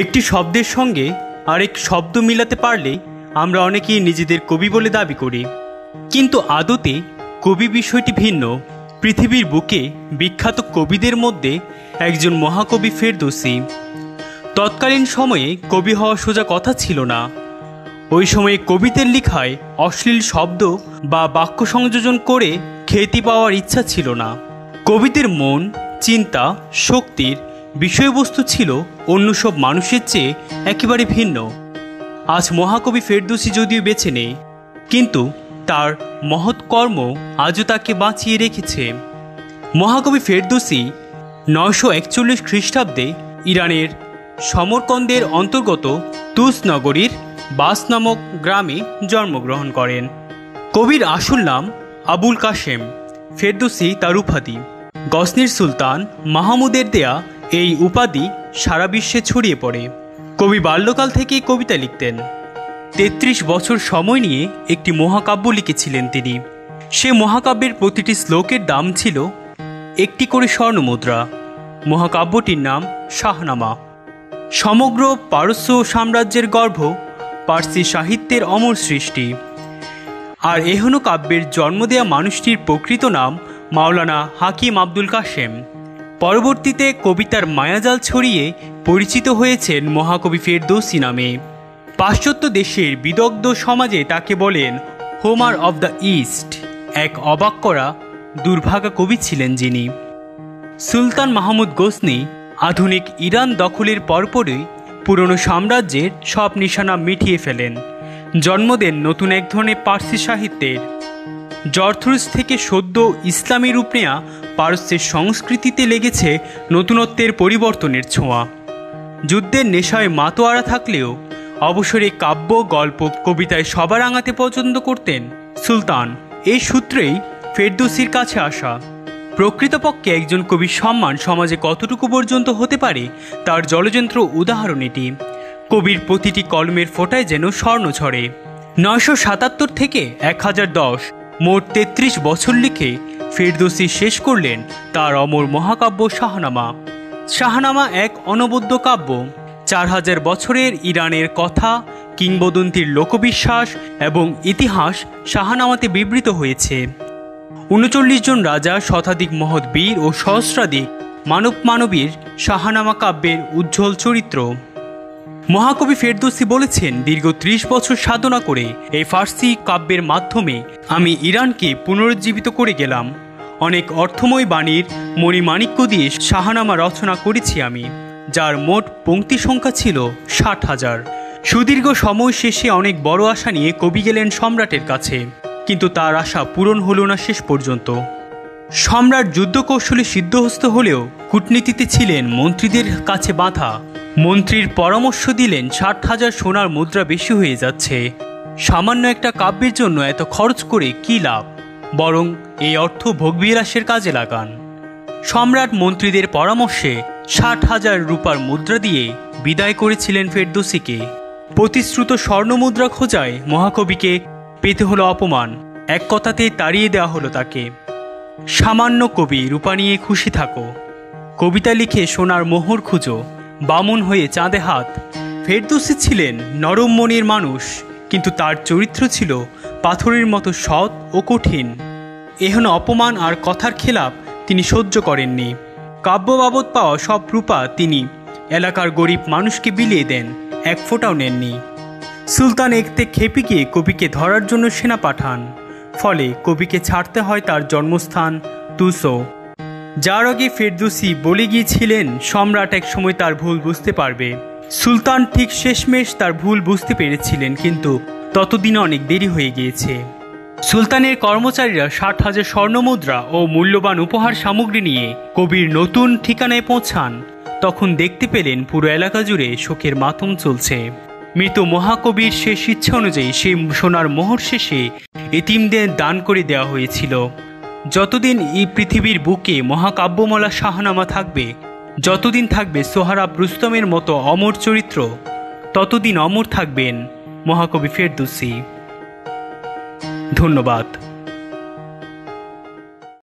একটি শব্দের সঙ্গে আরেক শব্দ মিলাতে পারলে আমরা অনেকেই নিজেদের কবি বলে দাবি করি, কিন্তু আদতে কবি বিষয়টি ভিন্ন। পৃথিবীর বুকে বিখ্যাত কবিদের মধ্যে একজন মহাকবি ফেরদৌসী। তৎকালীন সময়ে কবি হওয়া সোজা কথা ছিল না। ওই সময়ে কবিদের লেখায় অশ্লীল শব্দ বা বাক্য সংযোজন করে খ্যাতি পাওয়ার ইচ্ছা ছিল না। কবিদের মন, চিন্তা, শক্তির বিষয়বস্তু ছিল অন্য সব মানুষের চেয়ে একেবারে ভিন্ন। আজ মহাকবি ফেরদৌসী যদিও বেঁচে নেই, কিন্তু তার মহৎ কর্ম আজও তাকে বাঁচিয়ে রেখেছে। মহাকবি ফেরদৌসী 941 খ্রিস্টাব্দে ইরানের সমরকন্দের অন্তর্গত তুস নগরীর বাস নামক গ্রামে জন্মগ্রহণ করেন। কবির আসল নাম আবুল কাশেম, ফেরদৌসী তার উপাধি। গজনির সুলতান মাহমুদের দেয়া এই উপাধি সারা বিশ্বে ছড়িয়ে পড়ে। কবি বাল্যকাল থেকেই কবিতা লিখতেন। 33 বছর সময় নিয়ে একটি মহাকাব্য লিখেছিলেন তিনি। সে মহাকাব্যের প্রতিটি শ্লোকের দাম ছিল একটি করে স্বর্ণমুদ্রা। মহাকাব্যটির নাম শাহনামা। সমগ্র পারস্য সাম্রাজ্যের গর্ভ, পার্সি সাহিত্যের অমর সৃষ্টি। আর এহেন কাব্যের জন্ম দেয়া মানুষটির প্রকৃত নাম মাওলানা হাকিম আব্দুল কাশেম। পরবর্তীতে কবিতার মায়াজাল ছড়িয়ে পরিচিত হয়েছেন মহাকবি ফেরদৌসী নামে। পাশ্চাত্য দেশের বিদগ্ধ সমাজে তাকে বলেন হোমার অব দ্য ইস্ট। এক অবাক করা দুর্ভাগা কবি ছিলেন যিনি। সুলতান মাহমুদ গজনি আধুনিক ইরান দখলের পরপরই পুরনো সাম্রাজ্যের সব নিশানা মিটিয়ে ফেলেন। জন্ম দেন নতুন এক ধরনের পার্সি সাহিত্যের। জরথরুস থেকে সদ্য ইসলামী রূপ নেয়া পারস্যের সংস্কৃতিতে লেগেছে নতুনত্বের পরিবর্তনের ছোঁয়া। যুদ্ধের নেশায় মাতোয়ারা থাকলেও অবসরে কাব্য, গল্প, কবিতায় সবার আঙাতে পছন্দ করতেন সুলতান। এই সূত্রেই ফেরদৌসীর কাছে আসা। প্রকৃতপক্ষে একজন কবির সম্মান সমাজে কতটুকু পর্যন্ত হতে পারে তার জলযন্ত্র উদাহরণ এটি। কবির প্রতিটি কলমের ফোঁটায় যেন স্বর্ণ ঝরে। 977 থেকে 1010 মোট 33 বছর লিখে ফেরদৌসী শেষ করলেন তার অমর মহাকাব্য শাহনামা। শাহনামা এক অনবদ্য কাব্য। 4000 বছরের ইরানের কথা, কিংবদন্তির লোকবিশ্বাস এবং ইতিহাস শাহনামাতে বিবৃত হয়েছে। 39 জন রাজা, শতাধিক মহৎ বীর ও সহস্রাধিক মানবীর শাহনামা কাব্যের উজ্জ্বল চরিত্র। মহাকবি ফেরদৌসী বলেছেন, দীর্ঘ 30 বছর সাধনা করে এই ফার্সি কাব্যের মাধ্যমে আমি ইরানকে পুনরুজ্জীবিত করে গেলাম। অনেক অর্থময় বাণীর মণিমাণিক্য দিয়ে শাহনামা রচনা করেছি আমি, যার মোট পংক্তি সংখ্যা ছিল 60,000। সুদীর্ঘ সময় শেষে অনেক বড় আশা নিয়ে কবি গেলেন সম্রাটের কাছে, কিন্তু তার আশা পূরণ হল না শেষ পর্যন্ত। সম্রাট যুদ্ধকৌশলে সিদ্ধহস্ত হলেও কূটনীতিতে ছিলেন মন্ত্রীদের কাছে বাঁধা। মন্ত্রীর পরামর্শ দিলেন 60,000 সোনার মুদ্রা বেশি হয়ে যাচ্ছে। সামান্য একটা কাব্যের জন্য এত খরচ করে কী লাভ, বরং এই অর্থ ভোগবিলাসের কাজে লাগান। সম্রাট মন্ত্রীদের পরামর্শে 60,000 রূপার মুদ্রা দিয়ে বিদায় করেছিলেন ফেরদৌসীকে। প্রতিশ্রুত স্বর্ণমুদ্রা খোঁজায় মহাকবিকে পেতে হলো অপমান। এক কথাতেই তাড়িয়ে দেওয়া হলো তাকে। সামান্য কবি, রূপা নিয়ে খুশি থাকো। কবিতা লিখে সোনার মোহর খুঁজো, বামুন হয়ে চাঁদে হাত। ফেরদৌসী ছিলেন নরম মনের মানুষ, কিন্তু তার চরিত্র ছিল পাথরের মতো সৎ ও কঠিন। এহেন অপমান আর কথার খেলাপ তিনি সহ্য করেননি। কাব্য বাবদ পাওয়া সব রূপা তিনি এলাকার গরিব মানুষকে বিলিয়ে দেন, এক ফোঁটাও নেননি। সুলতান একতে খেপে গিয়ে কবিকে ধরার জন্য সেনা পাঠান। ফলে কবিকে ছাড়তে হয় তার জন্মস্থান তুসো। যার আগে ফেরদৌসী বলে গিয়েছিলেন সম্রাট এক সময় তার ভুল বুঝতে পারবে। সুলতান ঠিক শেষমেশ তার ভুল বুঝতে পেরেছিলেন, কিন্তু ততদিন অনেক দেরি হয়ে গিয়েছে। সুলতানের কর্মচারীরা 60,000 স্বর্ণমুদ্রা ও মূল্যবান উপহার সামগ্রী নিয়ে কবির নতুন ঠিকানায় পৌঁছান। তখন দেখতে পেলেন পুরো এলাকা জুড়ে শোকের মাতম চলছে। মৃত মহাকবির শেষ ইচ্ছা অনুযায়ী সেই সোনার মোহর শেষে এতিমদের দান করে দেওয়া হয়েছিল। যতদিন এই পৃথিবীর বুকে মহাকাব্যমালা শাহনামা থাকবে, যতদিন থাকবে সোহরাব রুস্তমের মতো অমর চরিত্র, ততদিন অমর থাকবেন মহাকবি ফেরদৌসী। ধন্যবাদ।